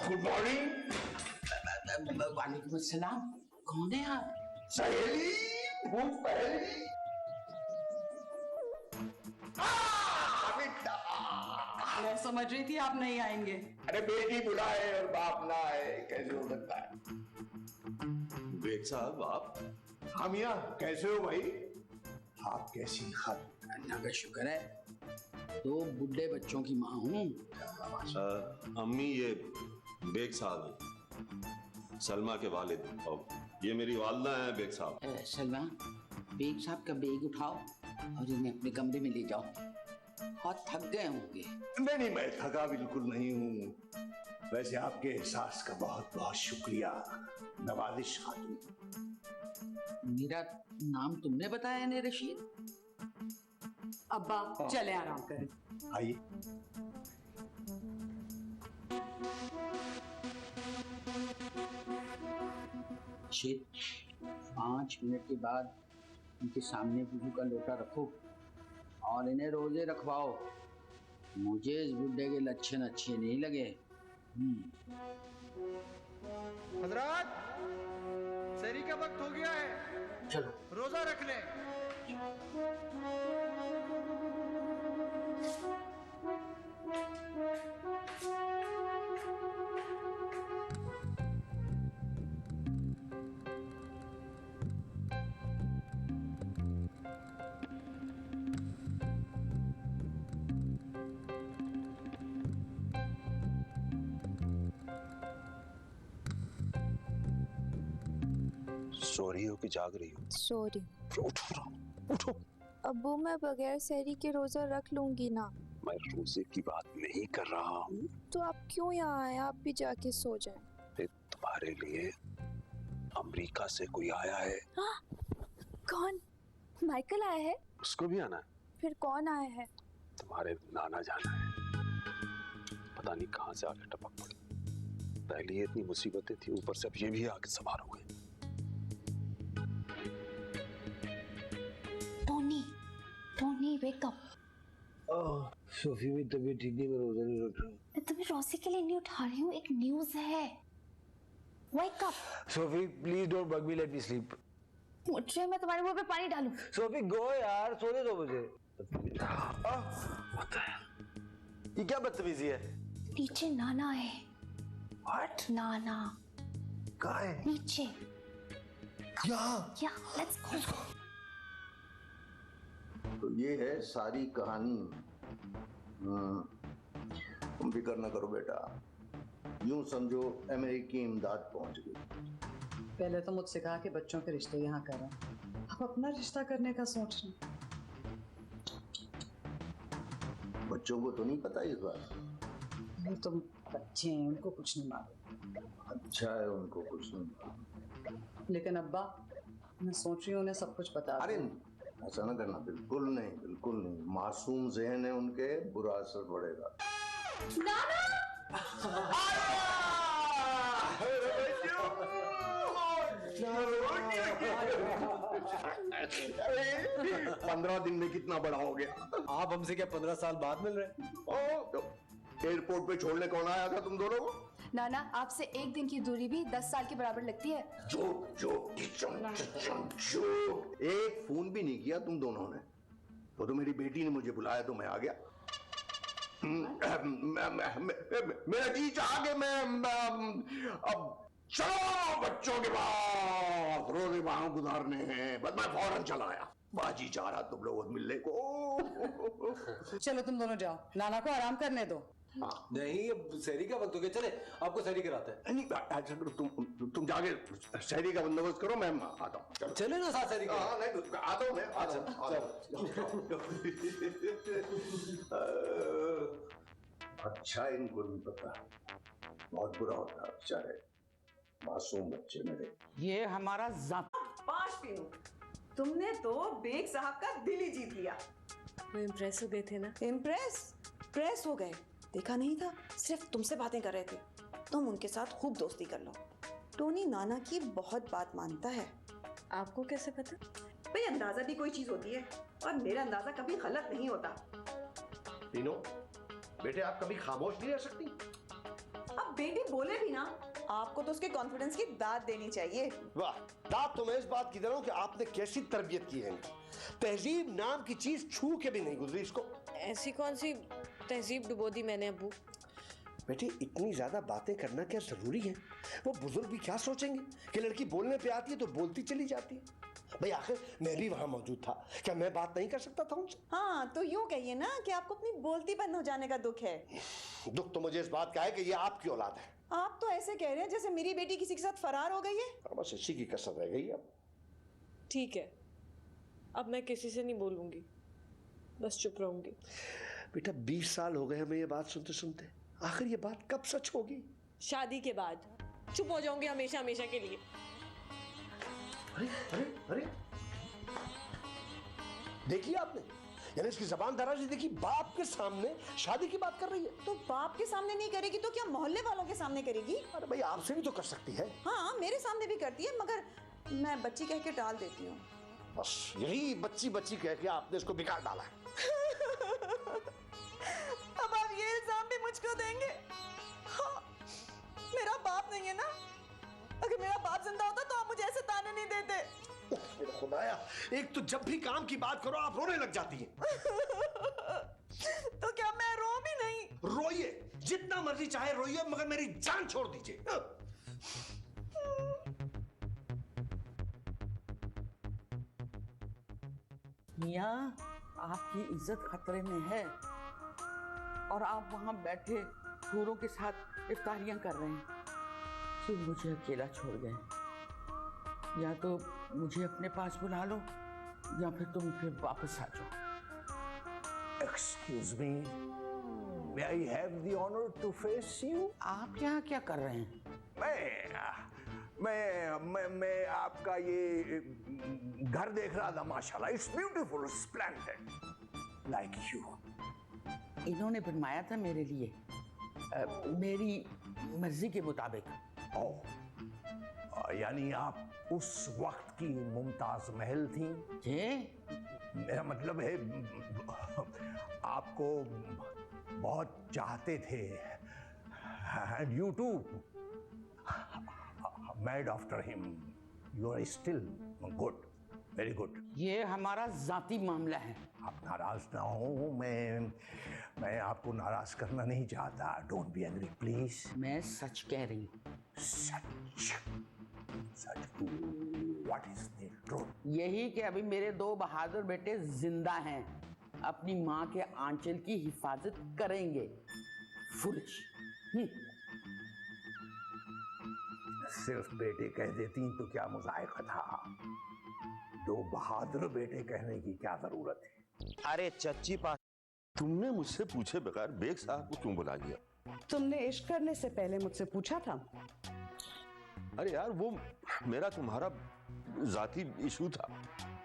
Good morning. वालेकुम अस्सलाम। कौन है आप? सहेली, वो पहली। बेटा, मैं समझ रही थी आप नहीं आएंगे। अरे बेटी बुलाए और बाप ना आए, कैसे हो सकता है? बेग साहब आप? हाँ मियाँ, कैसे हो भाई? आप कैसी खत? अल्लाह का शुक्र है, दो बुढ़े बच्चों की माँ हूँ। अम्मी ये बेग साहब हैं, सलमा के वालिद, और ये मेरी वालदा है बेग साहब। सलमा, बेग साहब का बेग उठाओ और इन्हें अपने कमरे में ले जाओ, बहुत थक गए होंगे। नहीं, मैं थका बिल्कुल नहीं हूँ। वैसे आपके एहसास का बहुत बहुत शुक्रिया नवाजिश खातून। मेरा नाम तुमने बताया नहीं रशीद? अब्बा चले आराम करें। आइए। रशीद, 5 मिनट के बाद उनके सामने वुजू का लोटा रखो और इन्हें रोजे रखवाओ। मुझे इस बुड्ढे के लक्षण अच्छे नहीं लगे। हजरात, सहरी का वक्त हो गया है, चलो रोजा रख लें। सो रही हो कि जाग रही हो? सॉरी। उठो। अब्बू, मैं बगैर सहरी के रोजा रख लूंगी ना। मैं रोजे की बात नहीं कर रहा हूँ। तो आप क्यों यहाँ आए? आप भी जाके सो जाएं। तुम्हारे लिए अमेरिका से कोई आया है। हाँ? कौन? माइकल आया है? उसको भी आना है? फिर कौन आया है? तुम्हारे नाना जाना है। पता नहीं कहाँ से आके टपक पड़े। पहले इतनी मुसीबतें थी, ऊपर से अब ये भी आके सवार हो गए। Tony wake up. सोफी भी तबीयत ठीक नहीं, मैं रोजा नहीं रख रहा हूँ। मैं तुम्हें रोजे के लिए नहीं उठा रही हूँ, एक न्यूज़ है। Wake up. Sophie please don't bug me, let me sleep. मुझे मैं तुम्हारे मुंह पे पानी डालूं? सोफी गो यार, सोने दो मुझे। ये क्या बदतमीजी है? नीचे नाना है। व्हाट? नाना कहाँ है? नीचे। यहाँ? या लेट्स गो। तो ये है सारी कहानी। तुम फिक्र न करो बेटा, यूं समझो अमेरिकी इमदाद पहुंच गई। पहले तो मुझसे कहा कि बच्चों के रिश्ते यहाँ करें, अब अपना रिश्ता करने का सोच रहे हैं। बच्चों को तो नहीं पता इस बात? नहीं, तुम बच्चे हैं, उनको कुछ नहीं मालूम। अच्छा है, उनको कुछ नहीं मालूम। लेकिन अब्बा, मैं सोच रही हूँ उन्हें सब कुछ बता अरे दूं। ऐसा ना करना, बिल्कुल नहीं, बिल्कुल नहीं। मासूम ज़हन है उनके, बुरा असर पड़ेगा। नाना 15 दिन में कितना बड़ा हो गया। आप हमसे क्या 15 साल बाद मिल रहे हैं? तो एयरपोर्ट पे छोड़ने कौन आया था तुम दोनों को? नाना, आपसे एक दिन की दूरी भी 10 साल के बराबर लगती है। एक फोन भी नहीं किया तुम दोनों ने। तो मेरी बेटी ने मुझे बुलाया तो मैं आ गया। मेरा जी चाहा कि मैं अब चलो बच्चों के पास, रोजे वहां गुजारने हैं, बस मैं फौरन चला आया। बाजी चाह रहा तुम लोगों से मिलने को। चलो तुम दोनों जाओ, नाना को आराम करने दो। नहीं, अब सहरी का वक्त हो गया, चले आपको सहरी कराते हैं। नहीं, ऐसा करो, तुम जाके शहरी का बंदोबस्त करो, मैं आता हूँ। चले ना साथ सहरी का। हाँ, नहीं आता हूँ मैं। अच्छा, इनको नहीं पता, बहुत बुरा होता है बेचारे मासूम बच्चे मेरे। ये हमारा जात। 5 पीनू, तुमने तो बेग साहब का दिल ही जीत लिया। वो इम्प्रेस हो गए थे ना? प्रेस हो गए? देखा नहीं था, सिर्फ तुमसे बातें कर रहे थे। तुम उनके साथ खूब दोस्ती कर लो। टोनी नाना की बहुत बात मानता है। आपको कैसे पता? भाई, अंदाजा भी कोई चीज होती है, और मेरा अंदाजा कभी गलत नहीं होता। तीनों बेटे, आप कभी खामोश नहीं रह सकती? अब बेटी बोले भी ना, आपको तो उसके कॉन्फिडेंस की दाद देनी चाहिए। वाह, दाद तो मैं इस बात की दे रहा हूं कि आपने कैसी तरबियत की है इनकी। तहजीब नाम की चीज छू के भी नहीं गुजरी इसको। ऐसी कौन सी तहजीब डुबो दी मैंने अब्बू? बेटी इतनी ज्यादा बातें करना क्या जरूरी है? वो बुजुर्ग भी क्या सोचेंगे कि लड़की बोलने पे आती है तो बोलती चली जाती है। भाई आखिर मैं भी वहां मौजूद था, क्या मैं बात नहीं कर सकता था उनसे? हाँ, तो यूं कहिए ना कि आपको अपनी बोलती बंद हो जाने का दुख है। दुख तो मुझे इस बात का है कि ये आपकी औलाद है। आप तो ऐसे कह रहे हैं जैसे मेरी बेटी किसी के साथ फरार हो गई है। बस इसी की कसर रह गई अब। ठीक है, अब मैं किसी से नहीं बोलूंगी, बस चुप रहूंगी। बेटा 20 साल हो गए हमें ये बात सुनते सुनते, आखिर ये बात कब सच होगी? शादी के बाद चुप हो जाऊंगी हमेशा हमेशा के लिए। अरे अरे अरे, देखिए आपने, यानी इसकी जबान दराजी देखी, बाप के सामने शादी की बात कर रही है। तो बाप के सामने नहीं करेगी तो क्या मोहल्ले वालों के सामने करेगी? अरे भाई आपसे भी तो कर सकती है। हाँ, मेरे सामने भी करती है, मगर मैं बच्ची कह के टाल देती हूँ। बस यही बच्ची बच्ची कह के आपने इसको बिगाड़ डाला है। अब आप ये इल्जाम भी मुझको देंगे? हाँ, मेरा बाप नहीं है ना? अगर मेरा बाप जिंदा होता तो आप मुझे ऐसे ताने नहीं देते। मेरा खुदाया, एक तो जब भी काम की बात करो आप रोने लग जाती हैं। तो क्या मैं रो भी नहीं? रोइए, जितना मर्जी चाहे रोइए, मगर मेरी जान छोड़ दीजिए। मियाँ, आपकी इज्जत खतरे में है और आप वहाँ बैठे हूरों के साथ इफ्तारियां कर रहे हैं। फिर मुझे अकेला छोड़ गए। या तो मुझे अपने पास बुला लो या फिर तुम फिर वापस आ जाओ। Excuse me, may I have the honour to face you? आप यहाँ क्या कर रहे हैं? मैं आपका ये घर देख रहा था। माशाल्लाह, it's beautiful, splendid, like you. इन्होंने बनवाया था मेरे लिए, मेरी मर्जी के मुताबिक। यानी आप उस वक्त की मुमताज महल थी? जी, मेरा मतलब है आपको बहुत चाहते थे, and you too mad after him. You are still good, very good. ये हमारा जाती मामला है। आप नाराज ना हो, मैं आपको नाराज करना नहीं चाहता। Don't be angry please. मैं सच कह रही हूँ। सच सच व्हाट इज द ट्रूथ? यही कि अभी मेरे 2 बहादुर बेटे जिंदा हैं, अपनी माँ के आंचल की हिफाजत करेंगे। फुलिश। सिर्फ बेटे कह देती तो क्या मुजायका था, 2 बहादुर बेटे कहने की क्या जरूरत है? अरे चच्ची पा, तुमने मुझसे पूछे बगैर बेग साहब को क्यों बुला लिया? तुमने इश्क करने से पहले मुझसे पूछा था? अरे यार, वो मेरा तुम्हारा जाती इशू था,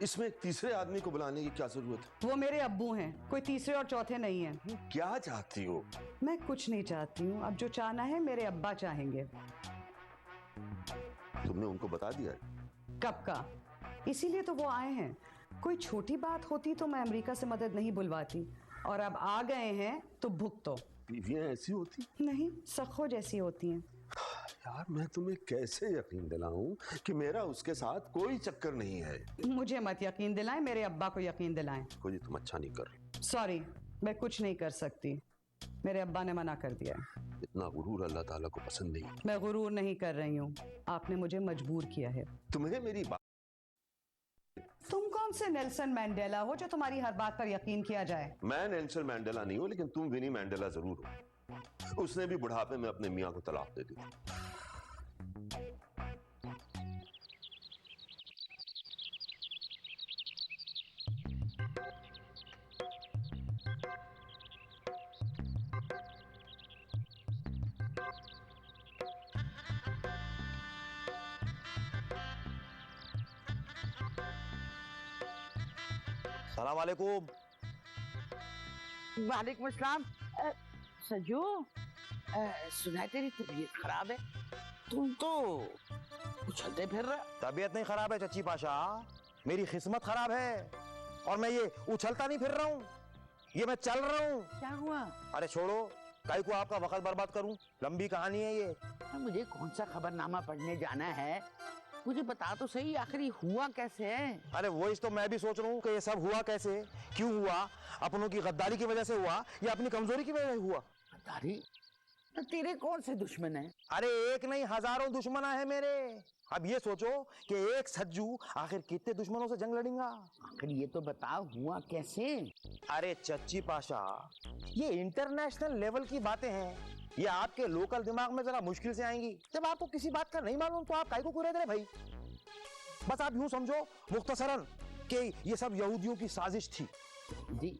इसमें एक तीसरे आदमी को बुलाने की क्या जरूरत है? वो मेरे अब्बू हैं, कोई तीसरे और चौथे नहीं हैं। क्या चाहती हो? मैं कुछ नहीं चाहती हूँ, अब जो चाहना है मेरे अब्बा चाहेंगे। तुमने उनको बता दिया? कब का, इसीलिए तो वो आए हैं। कोई छोटी बात होती तो मैं अमेरिका से मदद नहीं बुलवाती, और अब आ गए हैं तो भुगतो। बीवियां ऐसी होती? नहीं, सखो जैसी होती हैं। यार मैं तुम्हें कैसे यकीन दिलाऊं कि मेरा उसके साथ कोई चक्कर नहीं है? मुझे मत यकीन दिलाएं, मेरे अब्बा को यकीन दिलाएं। कोई तुम अच्छा नहीं कर रही। सॉरी, मैं कुछ नहीं कर सकती, मेरे अब्बा ने मना कर दिया। इतना गुरूर अल्लाह ताला को पसंद नहीं। मैं गुरूर नहीं कर रही हूँ, आपने मुझे मजबूर किया है। तुम्हें मेरी बात, तुम कौन से नेल्सन मैंडेला हो जो तुम्हारी हर बात पर यकीन किया जाए? मैं नेल्सन मैंडेला नहीं हूं, लेकिन तुम विनी मैंडेला जरूर हो। उसने भी बुढ़ापे में अपने मियां को तलाक दे दी। सलाम वालेकुम। वालेकुम अस्सलाम। सजू, सुना है तेरी तबीयत खराब है, तुम तो उछलते फिर रहे। तबीयत नहीं खराब है चच्ची पाशा, मेरी किस्मत खराब है और मैं ये उछलता नहीं फिर रहा हूँ, ये मैं चल रहा हूँ। क्या हुआ? अरे छोड़ो, काहे को आपका वक्त बर्बाद करूं? लंबी कहानी है ये। मुझे कौन सा खबरनामा पढ़ने जाना है? मुझे बता तो सही, आखिर हुआ कैसे है? अरे वही तो मैं भी सोच रहा हूँ कि ये सब हुआ कैसे, क्यों हुआ, अपनों की गद्दारी की वजह से हुआ या अपनी कमजोरी की वजह से हुआ? गद्दारी? तो तेरे कौन से दुश्मन है? अरे एक नहीं, हजारों दुश्मन है मेरे। अब ये सोचो कि एक सज्जू आखिर कितने दुश्मनों से जंग लड़ेगा। आखिर ये तो बताओ हुआ कैसे? अरे चच्ची पाशा, ये इंटरनेशनल लेवल की बातें हैं, ये आपके लोकल दिमाग में जरा मुश्किल से आएंगी। जब आपको किसी बात का नहीं मालूम तो आप काहे को कुरेद रहे भाई? बस आप यूं समझो मुख्तसरन कि ये सब यहूदियों की साजिश थी। जी,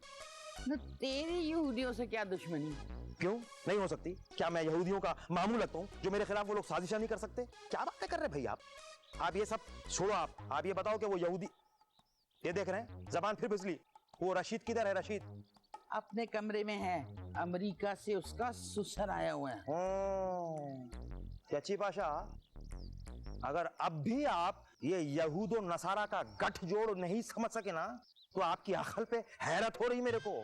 तो तेरी यहूदियों से क्या दुश्मनी? क्यों नहीं हो सकती? क्या मैं यहूदियों का मामू लगता हूँ जो मेरे खिलाफ वो लोग साजिशा नहीं कर सकते? क्या बातें कर रहे भाई आप? आप ये सब छोड़ो, आप ये बताओ कि वो यहूदी, ये देख रहे हैं जबान फिर फिसली, वो रशीद किधर है? रशीद अपने कमरे में है, अमेरिका से उसका ससुर आया हुआ है। चची पाशा, अगर अब भी आप ये यहूद और नसारा का गठजोड़ नहीं समझ सके ना, तो आपकी अकल पे हैरत हो रही मेरे को।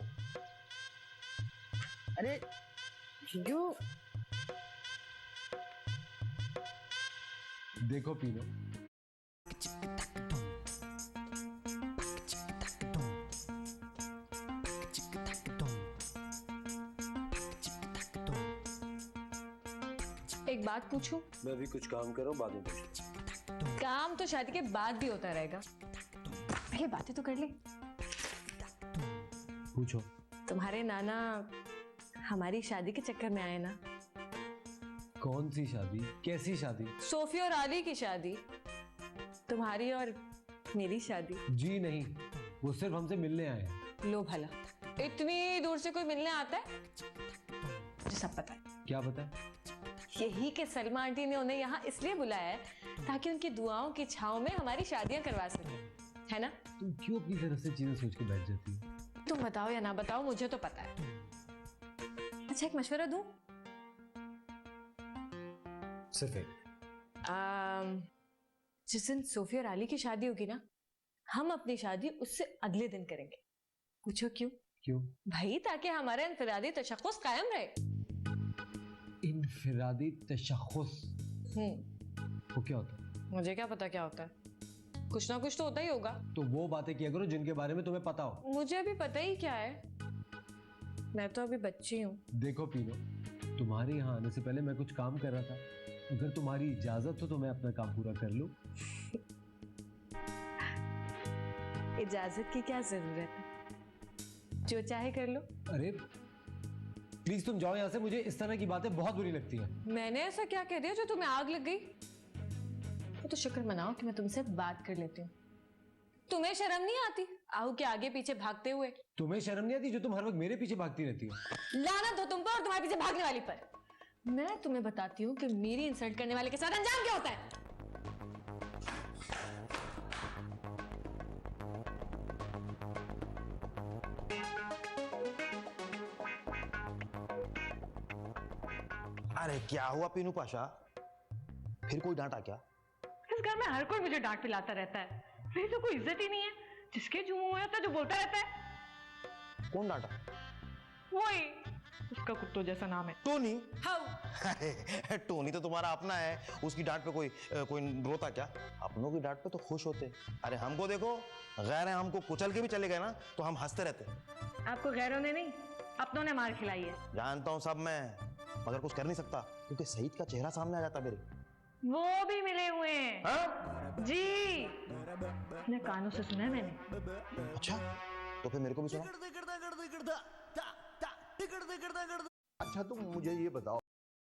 अरे जो देखो पीनो, एक बात पूछूं? मैं भी कुछ काम कर रहा हूँ, बाद में पूछूं। काम तो शादी के बाद भी होता रहेगा, पहले बातें तो कर ले। पूछो। तुम्हारे नाना हमारी शादी के चक्कर में आए ना? कौन सी शादी? कैसी शादी? सोफी और आली की शादी, तुम्हारी और मेरी शादी। जी नहीं, वो सिर्फ हमसे मिलने आए हैं। लो भला, इतनी दूर से कोई मिलने आता है? मुझे सब पता है। क्या पता है? यही कि सलमा आंटी ने उन्हें यहाँ इसलिए बुलाया है ताकि उनकी दुआओं की छांव में हमारी शादियां करवा सके, है ना? तुम क्यों अपनी तरफ से चीजें सोच के बैठ जाती हो? तुम बताओ या ना बताओ, मुझे तो पता है। अच्छा एक मशवरा दूं? सिर्फ एक। जिस दिन सोफी और आली की शादी होगी ना, हम अपनी शादी उससे अगले दिन करेंगे। पूछो क्यों? क्यों? भाई ताकि हमारा इनफरादी तशख्खुस कायम रहे। इनफरादी तशख्खुस? वो क्या होता है? मुझे क्या पता क्या होता है, कुछ ना कुछ तो होता ही होगा। तो वो बातें किया करो जिनके बारे में तुम्हें पता हो। मुझे अभी पता ही क्या है, मैं तो अभी बच्ची हूँ। देखो पीनो, तुम्हारे यहाँ आने से पहले मैं कुछ काम कर रहा था, अगर तुम्हारी इजाजत हो तो मैं अपना काम पूरा कर लूं। इजाजत की क्या जरूरत है, जो चाहे कर लो। अरे प्लीज तुम जाओ यहाँ से, मुझे इस तरह की बातें बहुत बुरी लगती हैं। मैंने ऐसा क्या कह दिया जो तुम्हें आग लग गई? तो शुक्र मनाओ कि मैं तुमसे बात कर लेती हूँ। तुम्हें शर्म नहीं आती आहू के आगे पीछे भागते हुए? तुम्हें शर्म नहीं आती जो तुम हर वक्त मेरे पीछे भागती रहती हो? लानत हो तुम पर और तुम्हारे पीछे भागने वाली पर। मैं तुम्हें बताती हूँ कि मेरी इंसल्ट करने वाले के साथ अंजाम क्या होता है। अरे क्या हुआ पीनू पाशा, फिर कोई डांटा क्या? इस घर में हर कोई मुझे डांट पिलाता रहता है, मेरी तो कोई इज्जत ही नहीं है। जिसके जो मुंह होता है जो बोलता रहता है। कौन डांटा? वही, उसका कुत्तों जैसा नाम है टोनी। हाँ। टोनी तो तुम्हारा अपना है, उसकी डांट पे कोई रोता क्या? अपनों की डांट पे तो खुश होते। अरे हमको देखो, गैर है, हमको कुचल के भी चले गए ना तो हम हंसते रहते। आपको गैरों ने नहीं, अपनों ने मार खिलाई है। जानता हूँ सब मैं, मगर कुछ कर नहीं सकता क्योंकि सईद का चेहरा सामने आ जाता मेरे। वो भी मिले हुए हैं। हाँ? जी, अपने कानों से सुना है मैंने। अच्छा, तो फिर मेरे को भी सुना। अच्छा तुम मुझे ये बताओ,